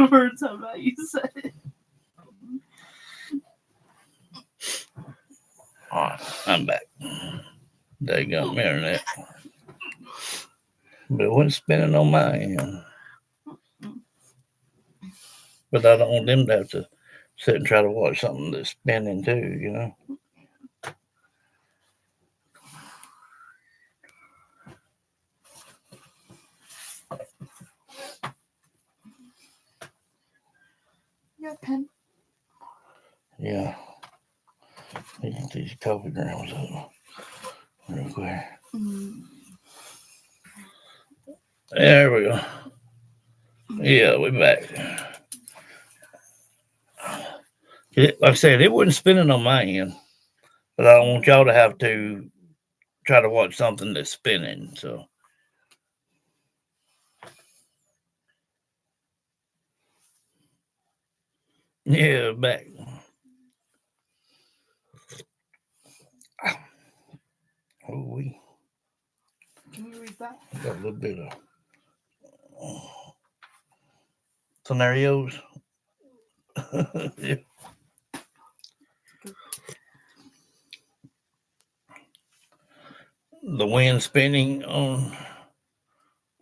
first time you said it. All right, I'm back. They got me internet. But it wasn't spinning on my end. But I don't want them to have to sit and try to watch something that's spinning too, you know? You got a pen? Yeah. Let me get these coffee grounds up real quick. There we go. Yeah, we're back. Like I said, it wasn't spinning on my end, but I don't want y'all to have to try to watch something that's spinning. So, yeah, back. Oh, we Can you read that? got a little bit of scenarios. Yeah. The wind spinning on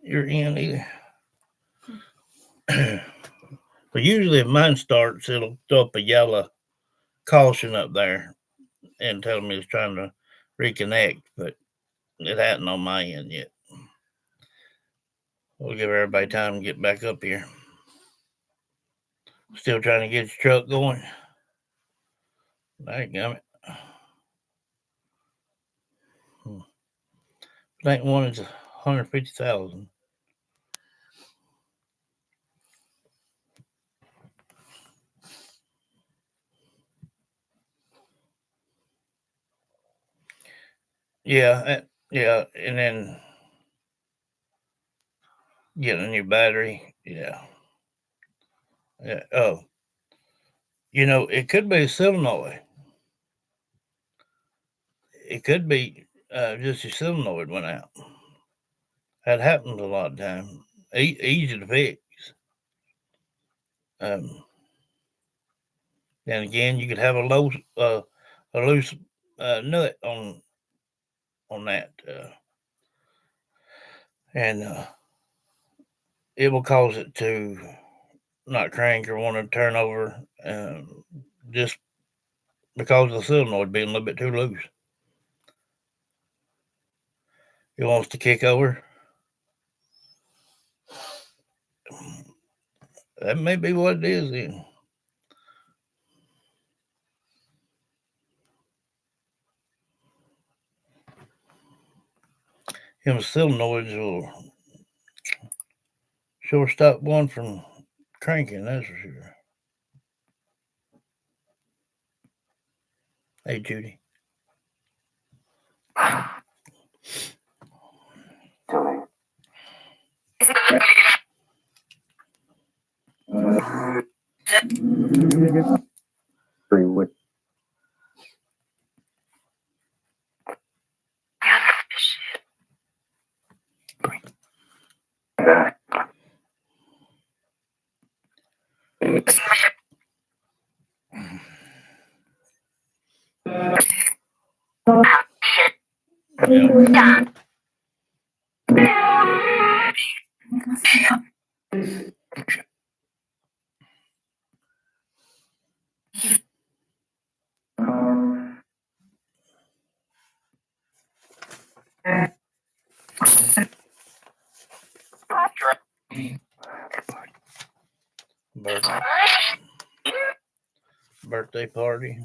your end either. But usually if mine starts, it'll throw up a yellow caution up there and tell me it's trying to reconnect, but it hasn't on my end yet. We'll give everybody time to get back up here. Still trying to get your truck going. Dadgummit. Tank one is 150,000. Yeah, and then getting a new battery. Yeah. Oh, it could be a solenoid. It could be just your solenoid went out. That happens a lot of times. Easy to fix. And again, you could have a loose nut on that, and it will cause it to not crank or want to turn over, just because of the solenoid being a little bit too loose. It wants to kick over. That may be what it is then. Them solenoids will sure stop one from cranking, that's for sure. Hey, Judy. Birthday party.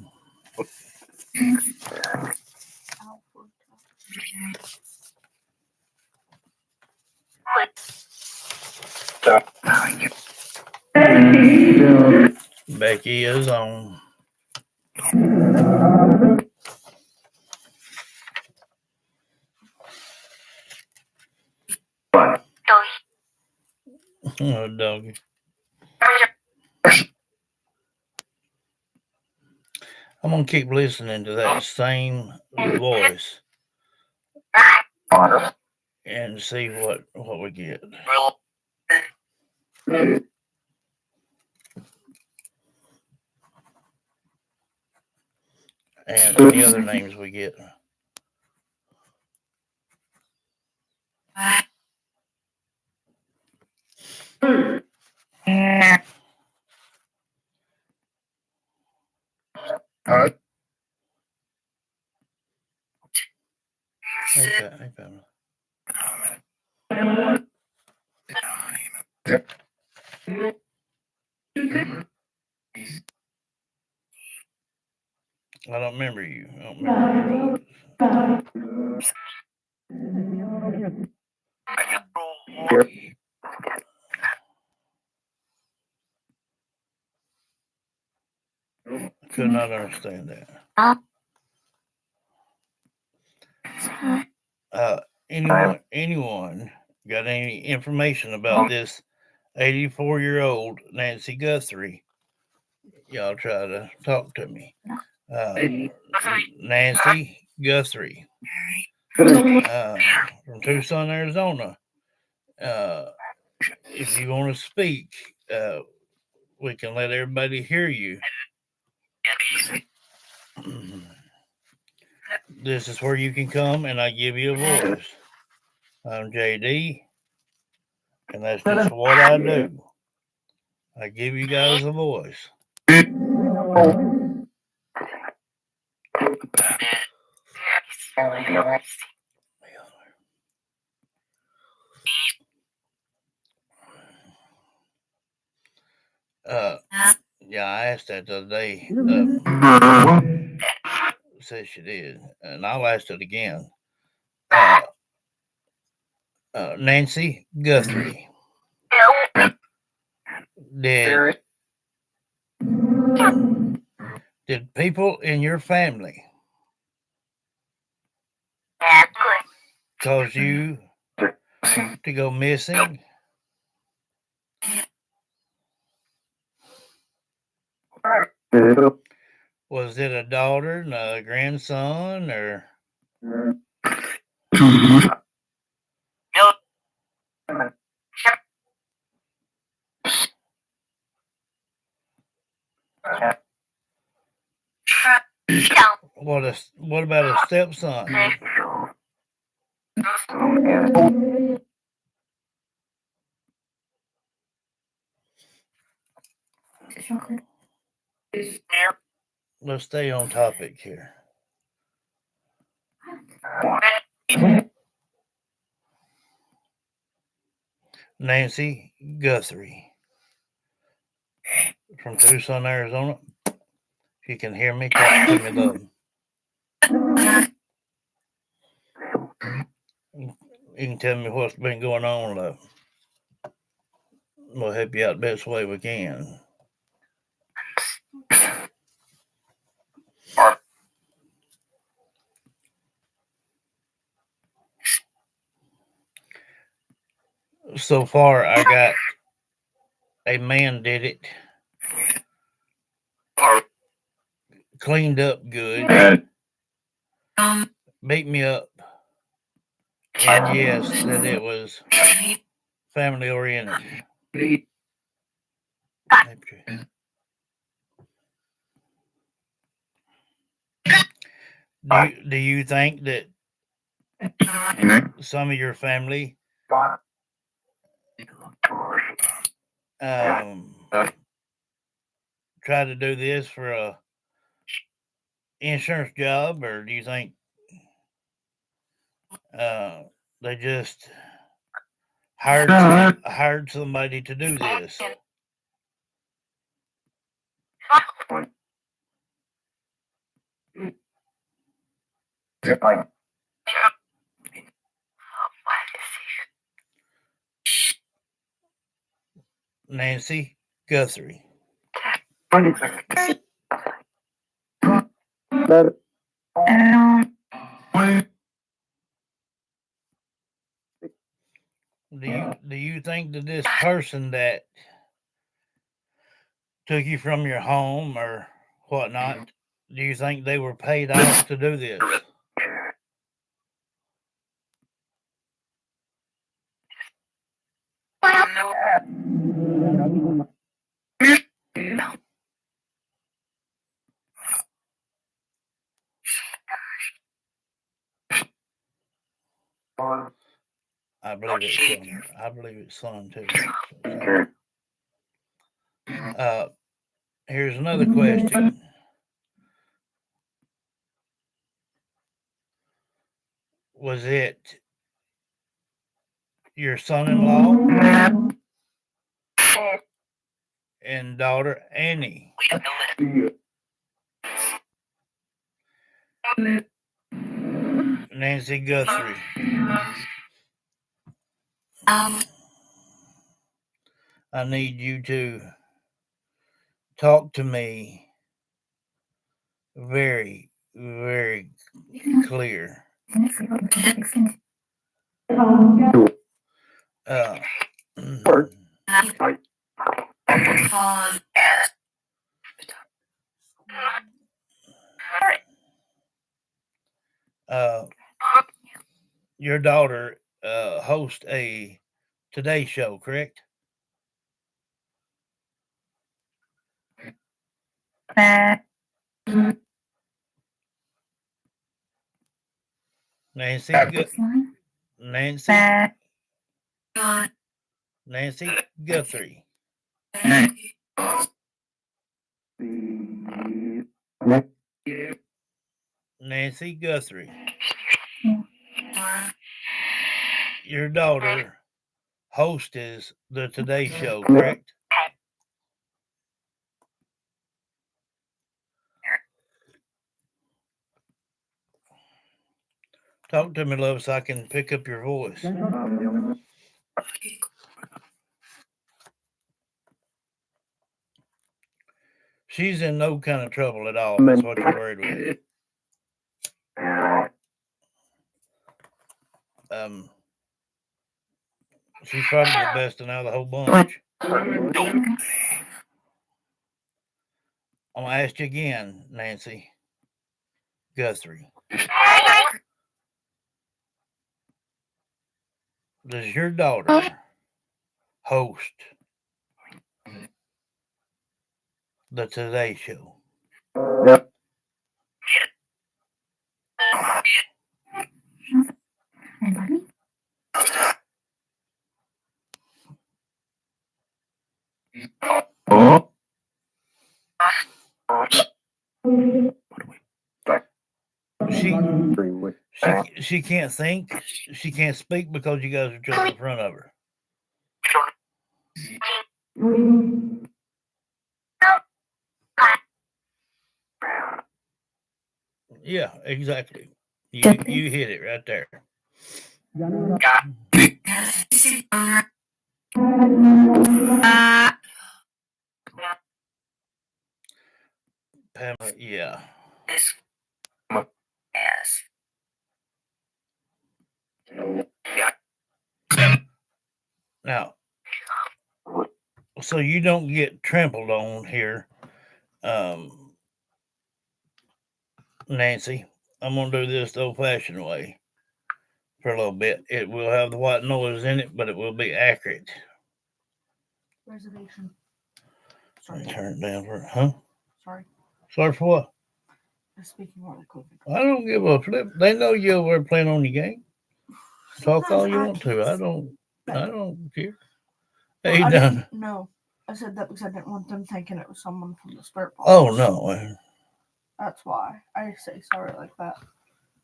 Becky is on. Oh, doggy. I'm gonna keep listening to that same voice and see what we get. and any other names we get. Hey, Pamela. I don't remember you. I don't remember you. Could not understand that. Anyone got any information about this 84-year-old Nancy Guthrie? Y'all try to talk to me. Nancy Guthrie from Tucson, Arizona. If you want to speak, we can let everybody hear you. This is where you can come and I give you a voice. I'm JD, and that's just what I do. I give you guys a voice. Yeah, I asked that the other day. Said she did, and I'll ask it again. Nancy Guthrie, did people in your family cause you to go missing? Was it a daughter and a grandson, or what about a stepson? Let's stay on topic here. Nancy Guthrie from Tucson, Arizona. If you can hear me, talk to me, love. You can tell me what's been going on, love. We'll help you out the best way we can. So far, I got a man did it, cleaned up good, beat me up, and yes, that it was family oriented. Do you think that some of your family try to do this for a insurance job, or do you think they just hired somebody to do this? Nancy Guthrie. Do you think that this person that took you from your home or whatnot, do you think they were paid off to do this? I believe it's son. I believe it's son too. So, here's another question. Was it your son-in-law and daughter Annie? Nancy Guthrie. I need you to talk to me very, very clear. Uh, uh, your daughter hosts a Today Show, correct? Nancy, Nancy, Nancy Guthrie. Nancy Guthrie. Your daughter hosts the Today Show, correct? Talk to me, love, so I can pick up your voice. She's in no kind of trouble at all. That's what you're worried with. She's probably the best out of the whole bunch. I'm gonna ask you again, Nancy Guthrie. Does your daughter host the Today Show? She can't think. She can't speak because you guys are just in front of her. Yeah, exactly. You hit it right there. Pamela, yeah. Now, so you don't get trampled on here, Nancy. I'm gonna do this the old-fashioned way for a little bit. It will have the white noise in it, but it will be accurate. Reservation. Sorry. Turn it down for huh? Sorry. Sorry for what? Just speaking more quickly. I don't give a flip. They know you over there playing on your game. Talk all you want to. I don't care. Well, Hey, done. No, I said that because I didn't want them thinking it was someone from the spirit box. Oh no. That's why I say sorry like that.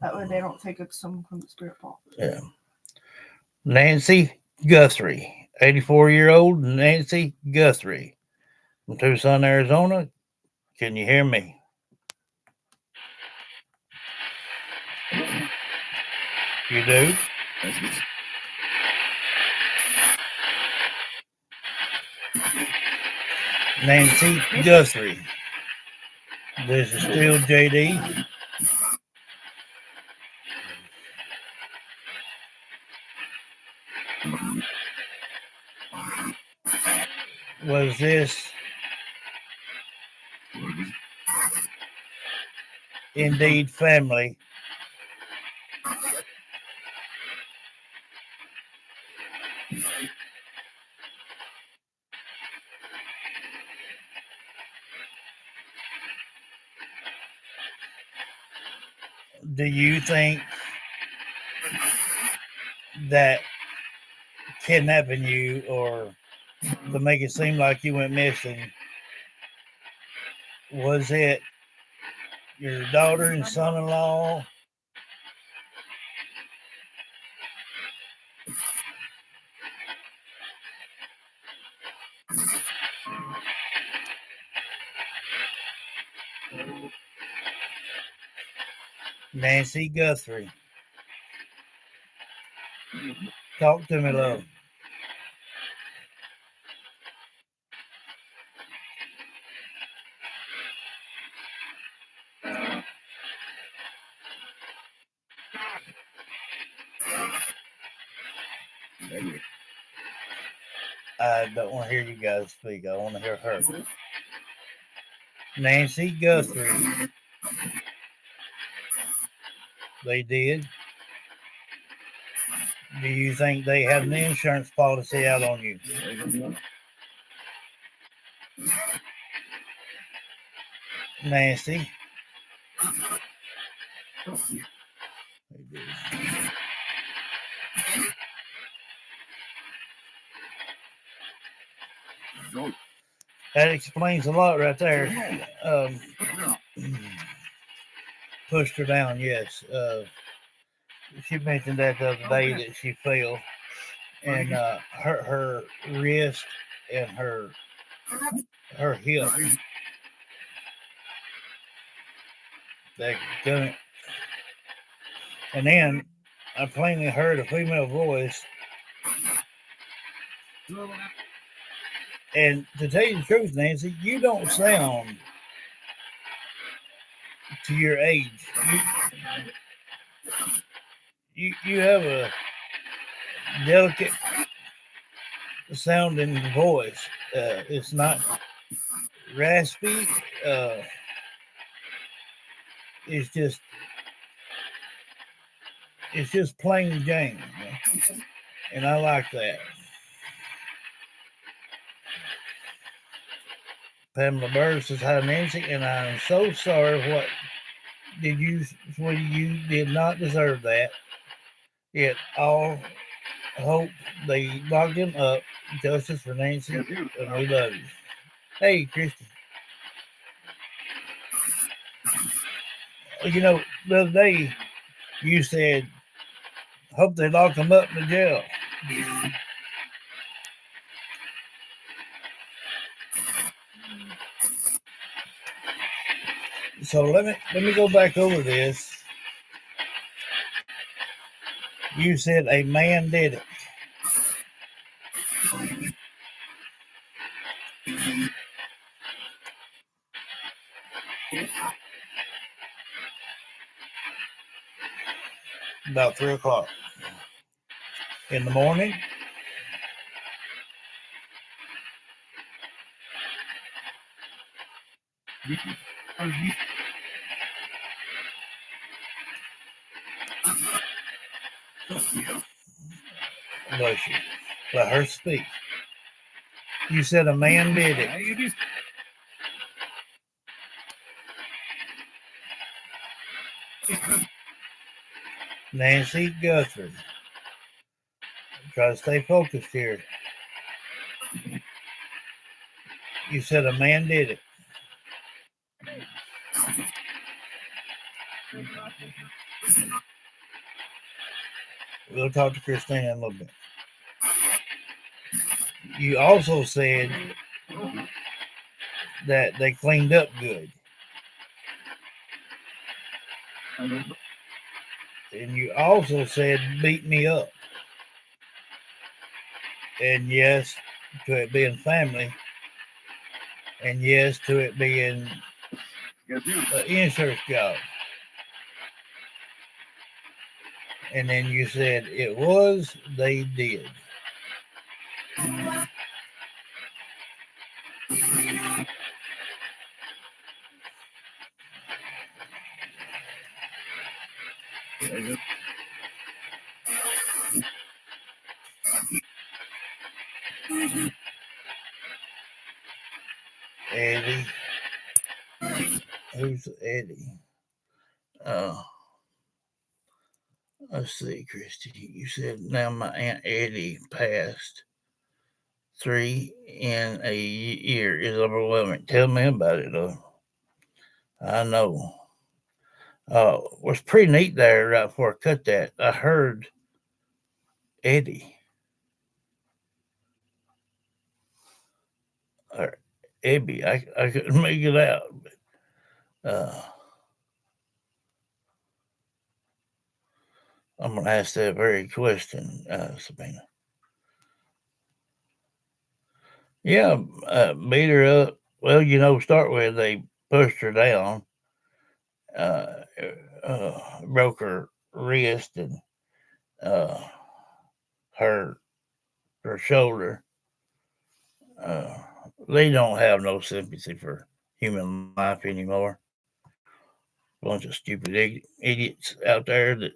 That way they don't think it's someone from the spirit box. Yeah. Nancy Guthrie, 84-year-old Nancy Guthrie from Tucson, Arizona. Can you hear me? You do? Nancy Guthrie. This is still JD. Was this indeed family? Do you think that kidnapping you or to make it seem like you went missing? Was it your daughter and son-in-law? Nancy Guthrie. Talk to me, love. I don't want to hear you guys speak. I want to hear her. Nancy Guthrie. They did. Do you think they had an insurance policy out on you? Nancy. That explains a lot right there. Pushed her down, yes. She mentioned that the other day that she fell, and her wrist and her hip. That gun. And then I plainly heard a female voice. And to tell you the truth, Nancy, you don't sound to your age. You have a delicate sounding voice. It's not raspy. It's just plain Jane, and I like that. Pamela Bird says, "Hi, Nancy, and I'm so sorry. What did you, sweetie? You did not deserve that. Yet all hope they locked him up. Justice for Nancy, and we love you." Hey, Christy. You know, the other day you said, "Hope they lock him up in the jail." So let me go back over this. You said a man did it. About 3 o'clock in the morning. Bless you. Let her speak. You said a man did it. Nancy Guthrie. Try to stay focused here. You said a man did it. We'll talk to Christina in a little bit. You also said that they cleaned up good. And you also said beat me up. And yes, to it being family. And yes, to it being an insurance job. And then you said it was, they did. Eddie. Who's Eddie? Let's see, Christy. You said now my Aunt Eddie passed 3 in a year is overwhelming. Tell me about it, though. I know. Was pretty neat there right before I cut that. I heard Eddie or Ebby. I couldn't make it out. But, I'm going to ask that very question, Sabina. Yeah, beat her up. Well, start with they pushed her down, uh, broke her wrist and uh, her her shoulder. Uh, they don't have no sympathy for human life anymore. Bunch of stupid idiots out there that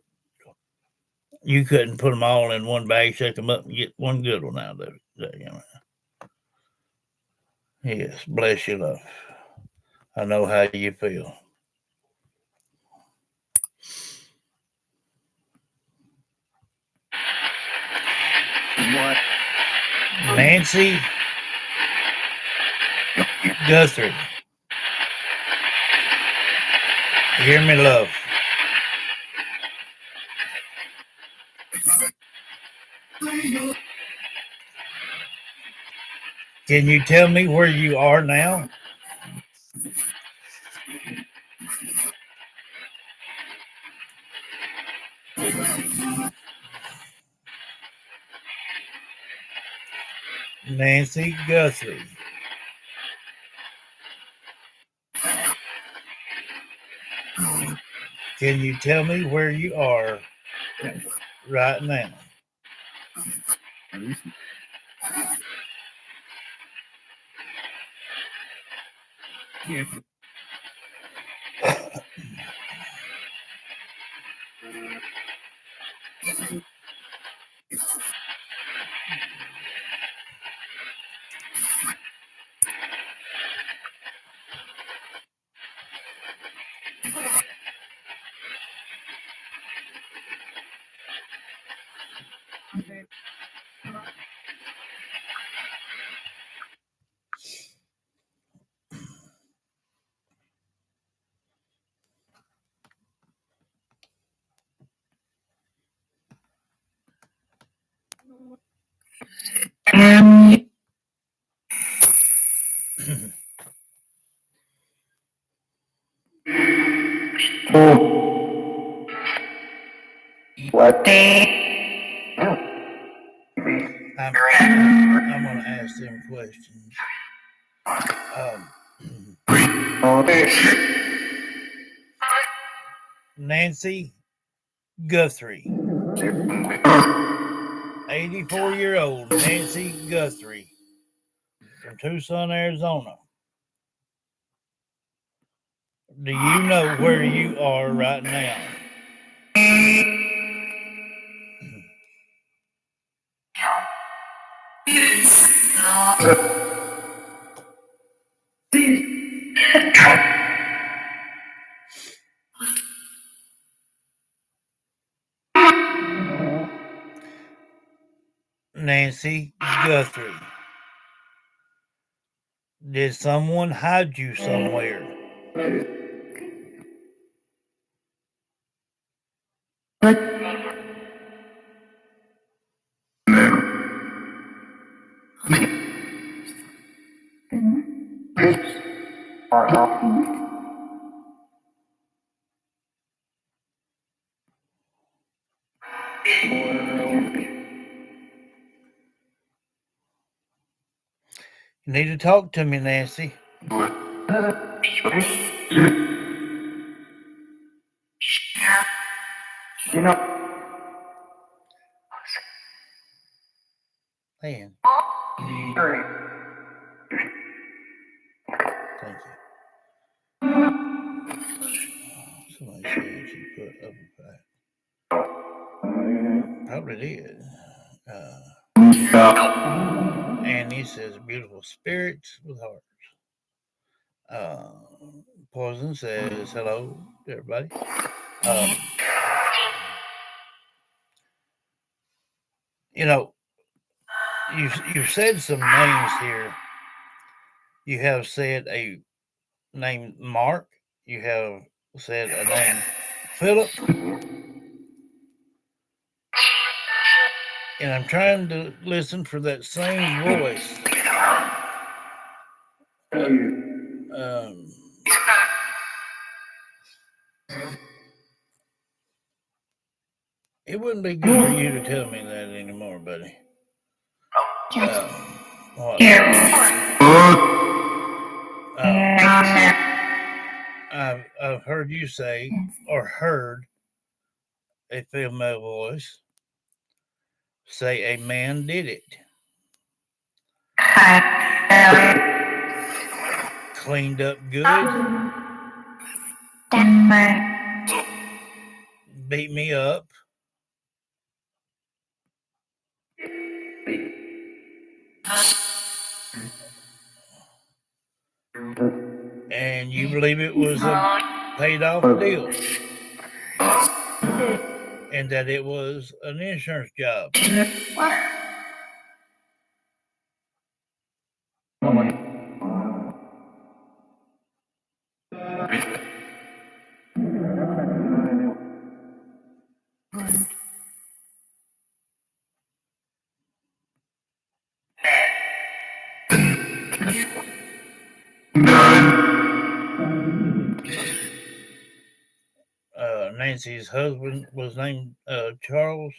you couldn't put them all in one bag, shake them up, and get one good one out of it. Yes, bless you, love. I know how you feel. What? Nancy Guthrie. Hear me, love. Can you tell me where you are now? Nancy Guthrie. Can you tell me where you are right now? Yeah. What? I'm going to ask them questions. Nancy Guthrie. 84-year-old Nancy Guthrie from Tucson, Arizona. Do you know where you are right now? Nancy Guthrie. Did someone hide you somewhere? You need to talk to me, Nancy. Man. Thank you. Somebody said she put upper back. Probably did. Annie says beautiful spirits with hearts. Poison says hello to everybody. You know, you've said some names here. You have said a name Mark. You have said a name Philip. And I'm trying to listen for that same voice. It wouldn't be good for you to tell me that anymore, buddy. What? I've heard you say or heard a female voice say a man did it. Cleaned up good. Beat me up. And you believe it was a paid off deal. And that it was an insurance job. Nancy's husband was named Charles.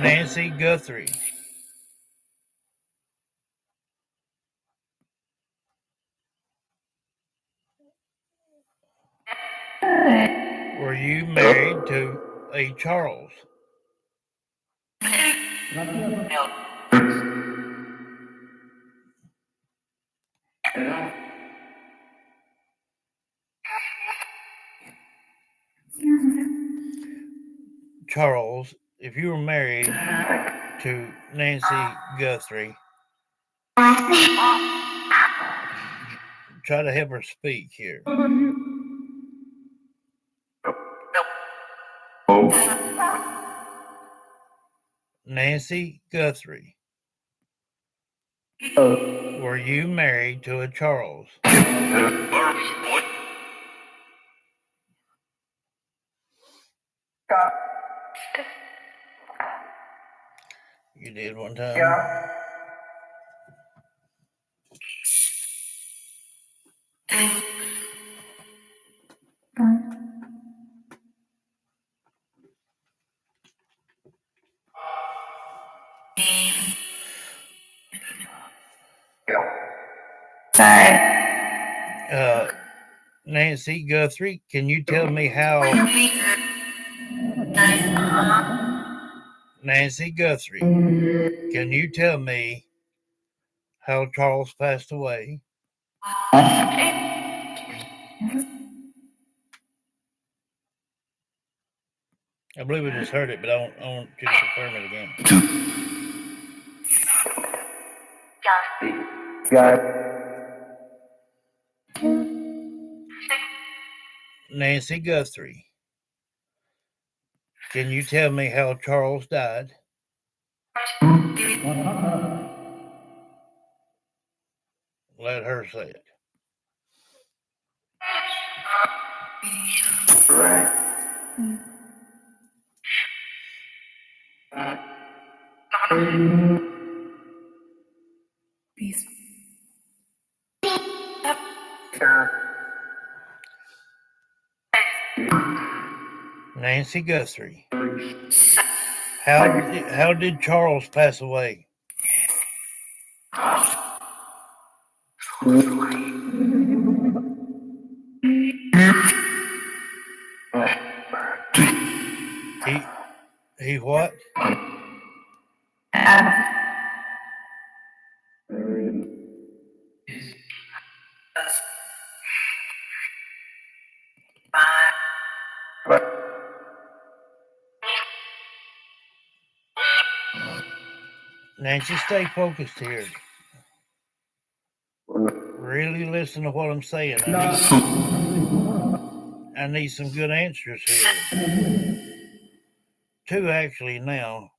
Nancy Guthrie. Were you married to a Charles? Charles, if you were married to Nancy Guthrie, try to have her speak here. Nancy Guthrie, were you married to a Charles? You did one time? Nancy Guthrie, can you tell me how Nancy Guthrie, can you tell me how Charles passed away? I believe we just heard it, but I want you to confirm it again. Nancy Guthrie, can you tell me how Charles died? Let her say it. Nancy Guthrie, how did Charles pass away? He what? Nancy, stay focused here. Really listen to what I'm saying. I need some good answers here. 2 actually now.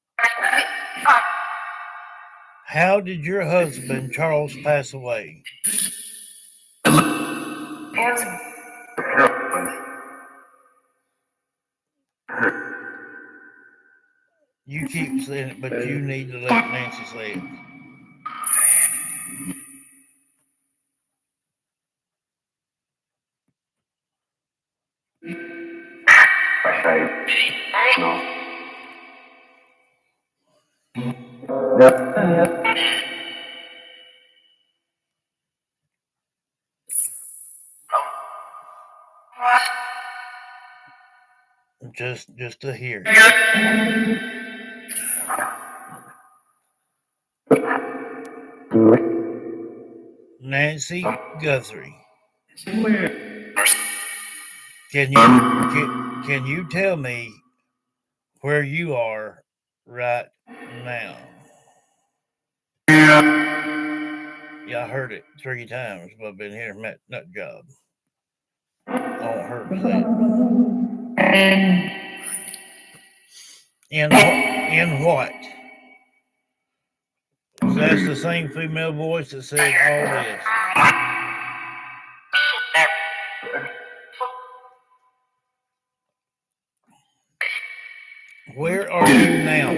How did your husband, Charles, pass away? You keep saying it, but you need to let Nancy say it. Just to hear. Nancy Guthrie. Can you tell me where you are right now? Yeah, I heard it 3 times, but I've been here at nut job. I won't hurt that. In what? That's the same female voice that said all this. Where are you now?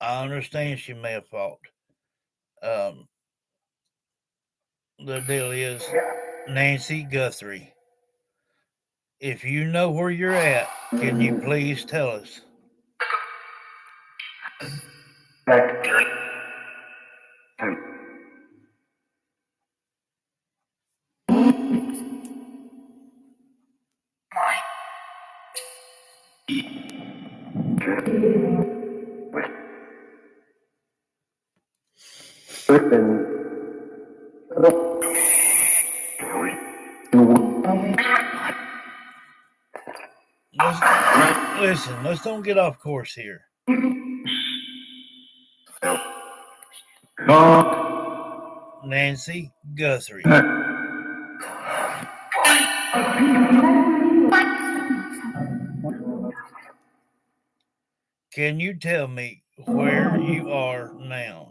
I understand she may have fought. The deal is, Nancy Guthrie, if you know where you're at, can you please tell us? Listen, let's don't get off course here. Nancy Guthrie. Can you tell me where you are now?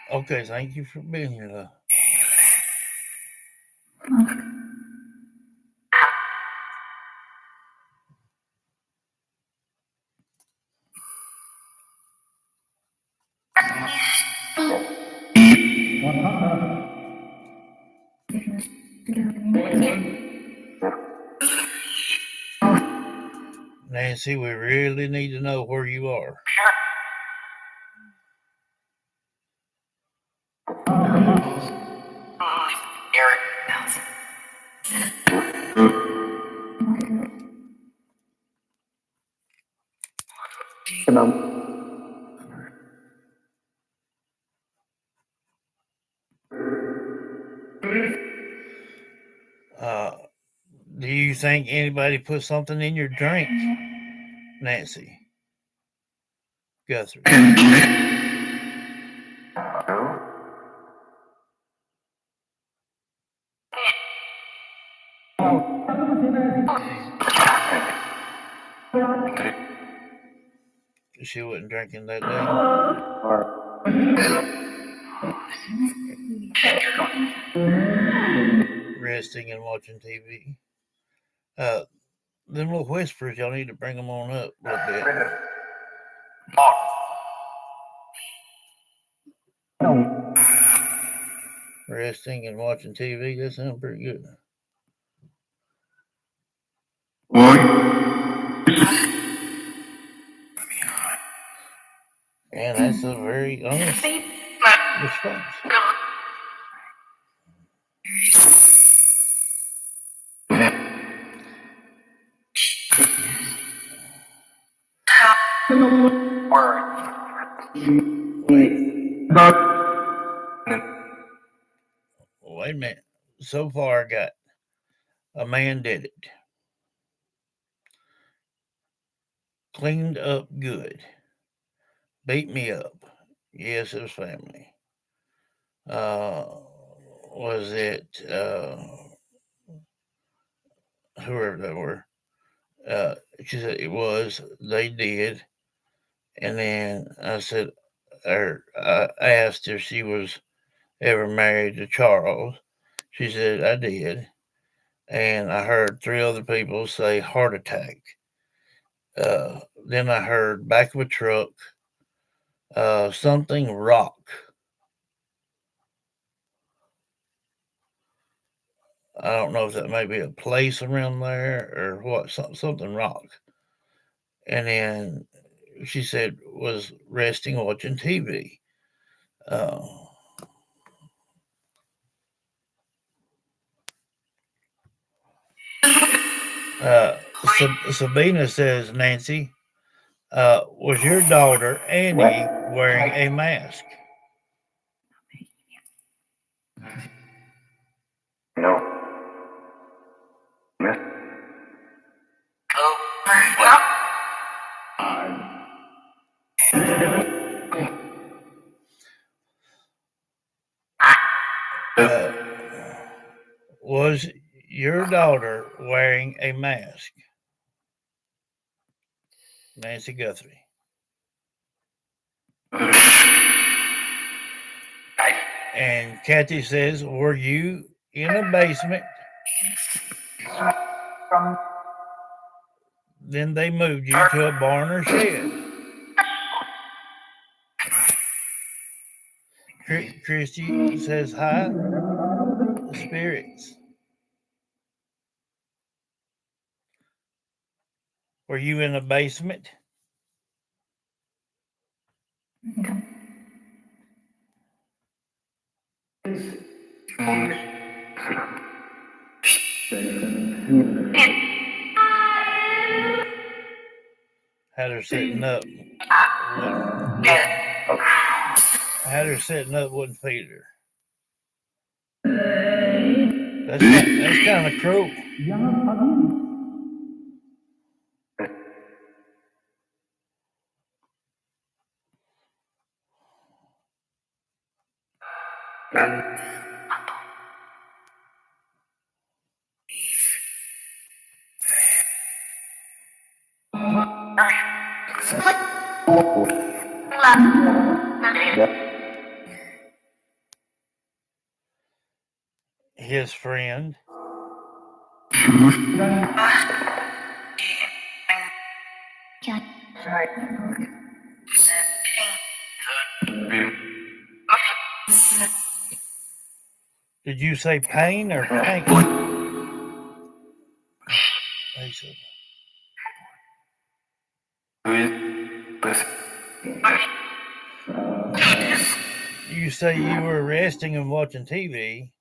Okay, thank you for being here. Nancy, we really need to know where you are. Do you think anybody put something in your drink, Nancy Guthrie? She wasn't drinking that day. Resting and watching TV. Them little whispers, y'all need to bring them on up a little bit. Resting and watching TV. That sounds pretty good. And that's a very honest response. Wait. Wait a minute. So far, I got a man did it. Cleaned up good. Beat me up. Yes, it was family. Was it whoever they were? She said it was. They did. And then I said, or I asked if she was ever married to Charles. She said I did. And I heard three other people say heart attack. Then I heard back of a truck, something rock. I don't know if that may be a place around there or what, something rock. And then she said was resting watching TV. Uh, Sabina says, Nancy, was your daughter Annie wearing a mask? No. Miss. Was your daughter wearing a mask? Nancy Guthrie. And Kathy says, were you in a basement? Then they moved you to a barn or shed. Christy says, hi, spirits. Were you in a basement? Had her sitting up. Had her sitting up, wouldn't feed her. That's kind of cruel. His friend. Did you say pain or pain? You say you were resting and watching TV.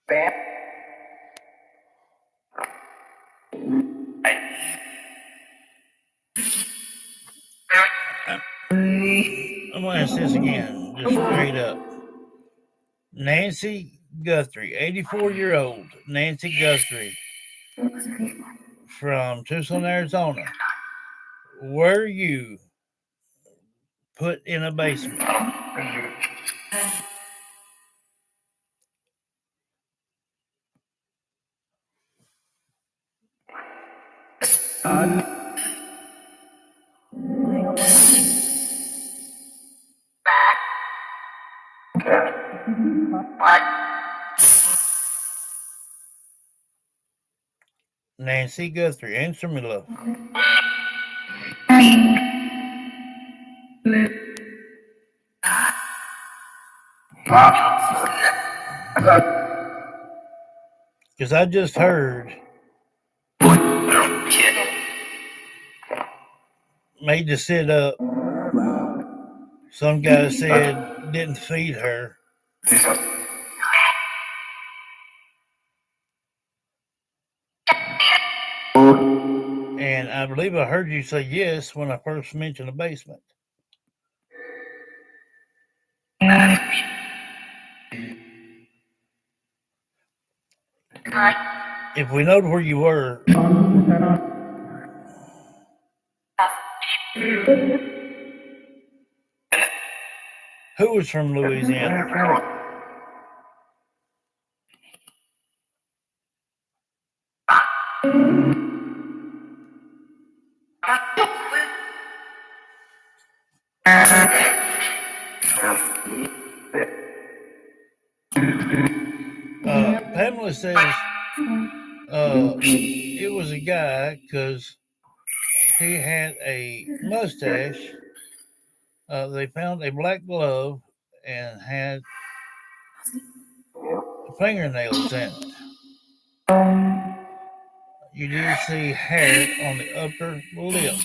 Okay. I'm going to ask this again, just straight up. Nancy Guthrie, 84-year-old Nancy Guthrie from Tucson, Arizona. Were you put in a basement? Nancy Guthrie, answer me, love. Because I just heard made to sit up. Some guy said didn't feed her. And I believe I heard you say yes when I first mentioned the basement. If we knowed where you were, who was from Louisiana? Pamela says it was a guy because he had a mustache. They found a black glove and had fingernails in it. You did see hair on the upper lip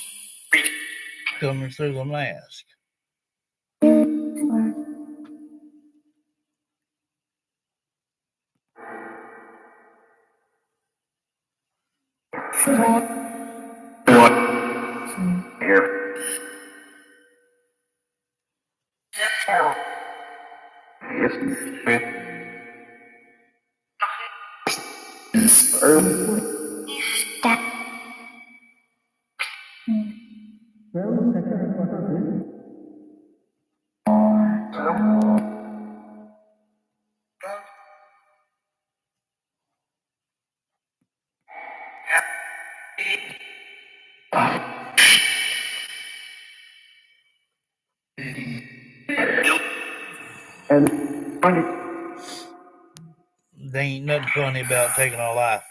coming through the mask. There ain't nothing funny about taking a life.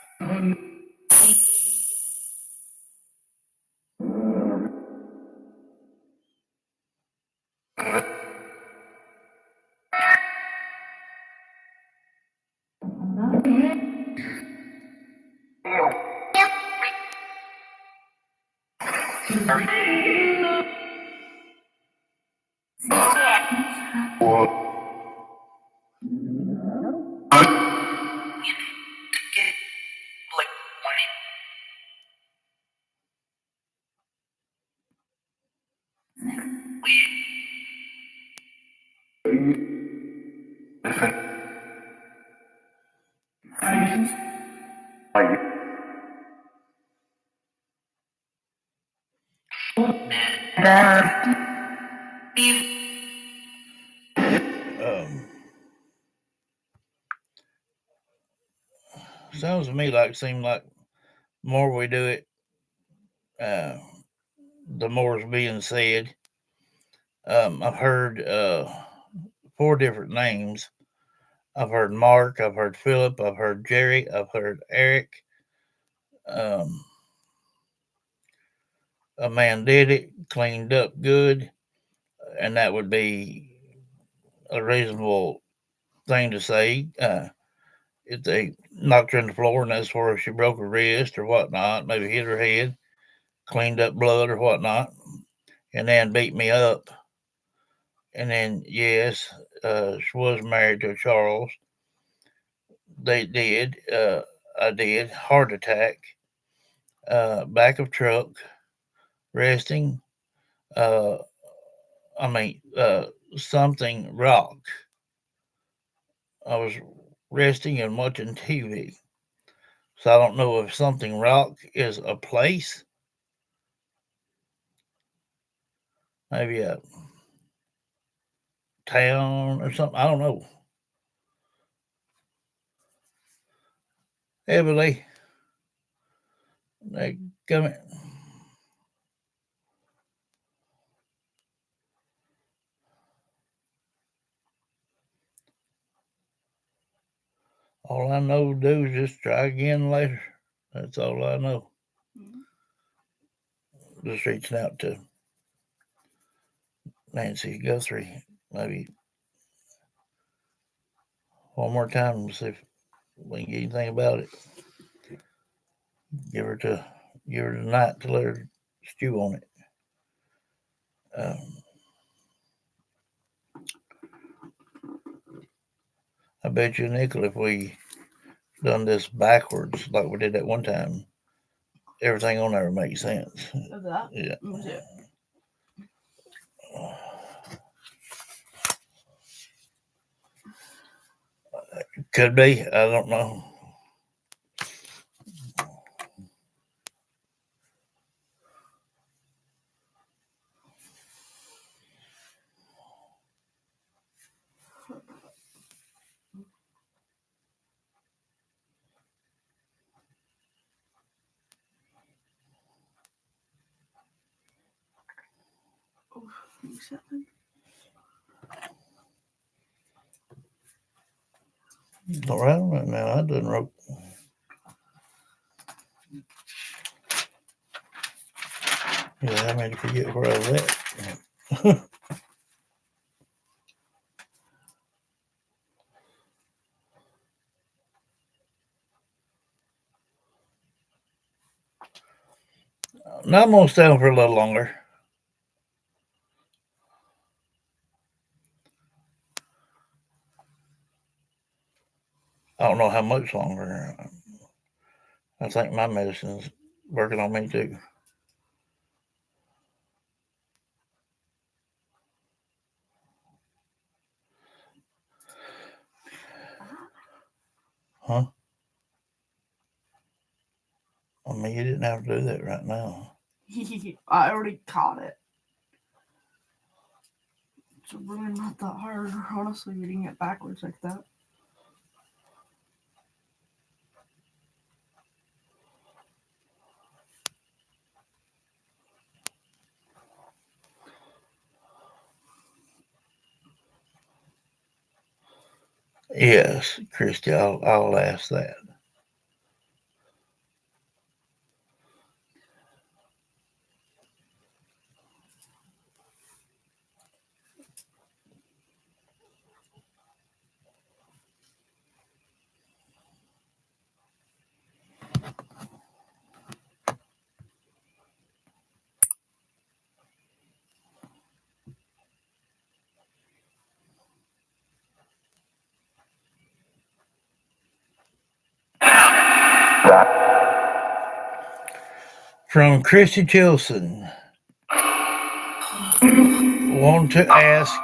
Sounds to me like seemed like more we do it, the more is being said. I've heard 4 different names. I've heard Mark, I've heard Philip, I've heard Jerry, I've heard Eric. A man did it, cleaned up good, and that would be a reasonable thing to say. If they knocked her on the floor and that's where she broke her wrist or whatnot, maybe hit her head, cleaned up blood or whatnot, and then beat me up. And then, yes, she was married to Charles. They did. I did. Heart attack. Back of truck. Resting. Uh, something rock. I was resting and watching TV. So I don't know if something rock is a place. Maybe a town or something. I don't know. Heavily. They come. All I know to do is just try again later. That's all I know. Mhm. Just reaching out to Nancy Guthrie maybe one more time and see if we can get anything about it. Give her the night to let her stew on it. Um, I bet you, nickel, if we done this backwards like we did that one time, everything on there would make sense. Of that? Yeah. Was it? Could be. I don't know. Oh, give me a second. All right, now I done wrote. Yeah, I made you forget where I was at. Now I'm gonna stay on for a little longer. I don't know how much longer. I think my medicine's working on me too. Huh? I mean, you didn't have to do that right now. I already caught it. It's really not that hard, honestly, reading it backwards like that. Yes, Christy, I'll ask that. From Christy Chilson, want to ask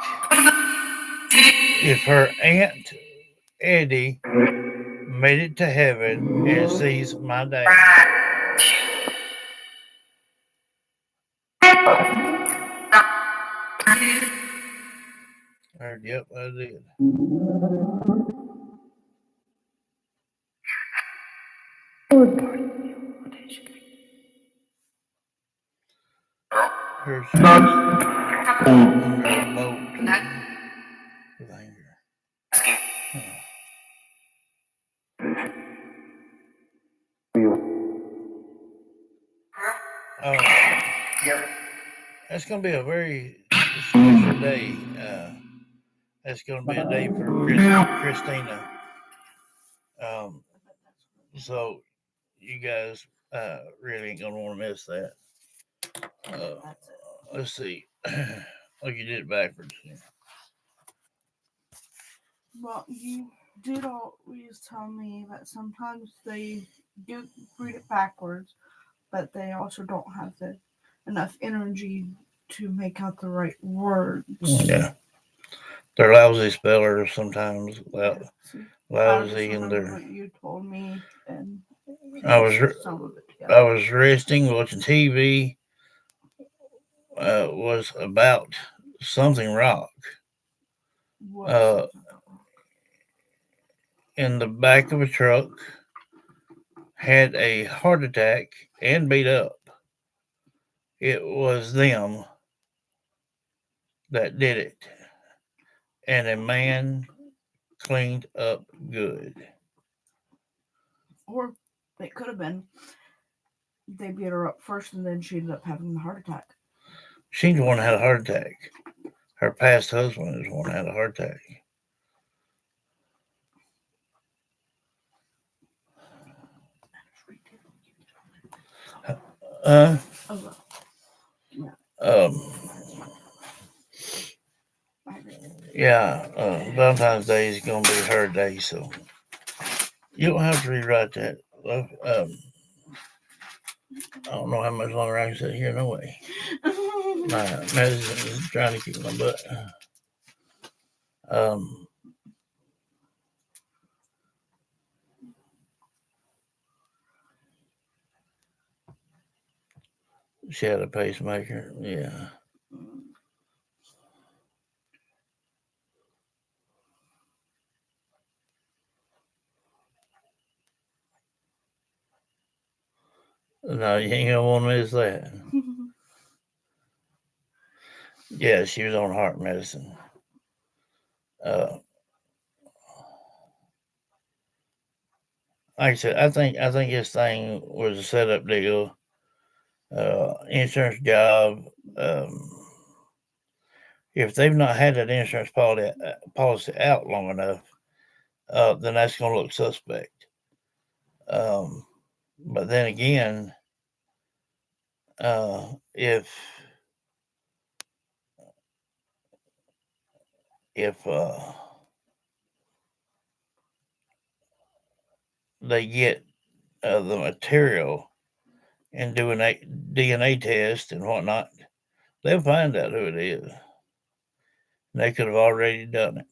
if her Aunt Eddie made it to heaven and sees my dad. Yep, I did. Here's under a boat with anger. That's going to be a very special day. That's going to be a day for Christina. So you guys really ain't going to want to miss that. Let's see. Oh, you did it backwards. Yeah. Well, you did always tell me that sometimes they do read it backwards, but they also don't have enough energy to make out the right words. Yeah. They're lousy spellers sometimes. Lousy I and remember they're. what you told me, and I was resting, watching TV. Was about something rock. In the back of a truck, had a heart attack and beat up. It was them that did it. And a man cleaned up good. Or it could have been they beat her up first and then she ended up having a heart attack. She's the one that had a heart attack. Her past husband is the one that had a heart attack. Uh, Oh, well. um, yeah, Valentine's Day is going to be her day, so you don't have to rewrite that. I don't know how much longer I can sit here, no way. My medicine is trying to kick my butt. She had a pacemaker, yeah. No, you ain't gonna want to miss that. Yeah, she was on heart medicine. Like I said, I think this thing was a setup deal. Insurance job. If they've not had that insurance policy out long enough, then that's going to look suspect. But then again, if they get the material and do a DNA test and whatnot, they'll find out who it is. They could have already done it.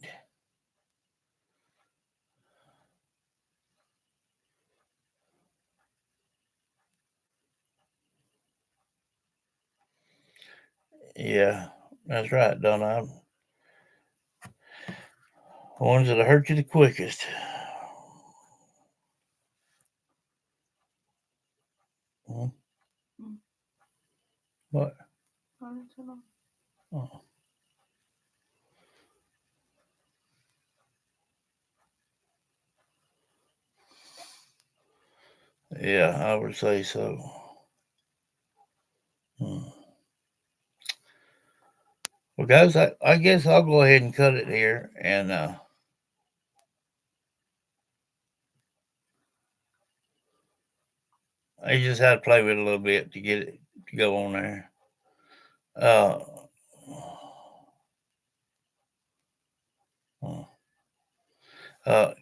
Yeah, that's right, Donna. Ones that'll hurt you the quickest. Hmm? What? Oh. Yeah, I would say so. Well, guys, I guess I'll go ahead and cut it here. And I just had to play with it a little bit to get it to go on there.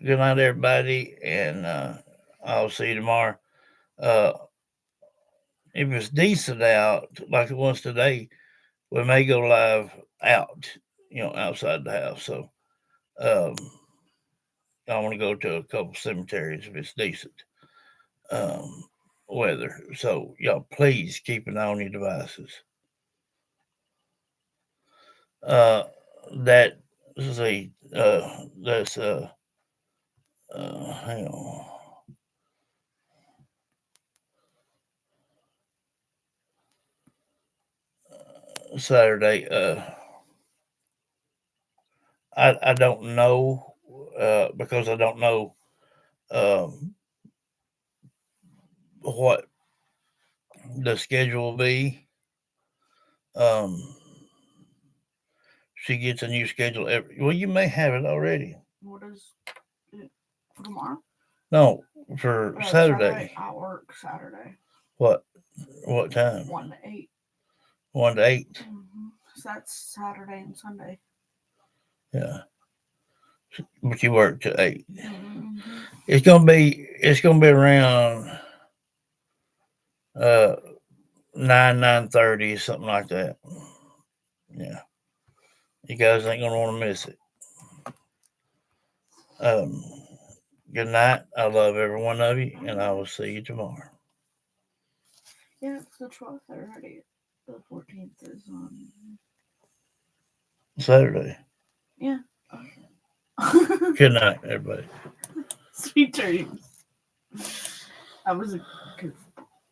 Good night, everybody, and I'll see you tomorrow. If it's decent out like it was today, we may go live out, outside the house. So I want to go to a couple cemeteries if it's decent weather. So y'all, please keep an eye on your devices. That see, that's hang on. Saturday. I don't know because I don't know what the schedule will be. She gets a new schedule every. Well, you may have it already. What is it for tomorrow? No, for Saturday. I work Saturday. What time? 1 to 8. 1 to 8. Mm-hmm. So that's Saturday and Sunday. Yeah, but you work till 8. Mm-hmm. It's gonna be around 9:30, something like that. Yeah, you guys ain't gonna want to miss it. Good night. I love every one of you, and I will see you tomorrow. Yeah, it's the 12th already. The 14th is on Saturday. Yeah. Good night, everybody. Sweet dreams. That was a good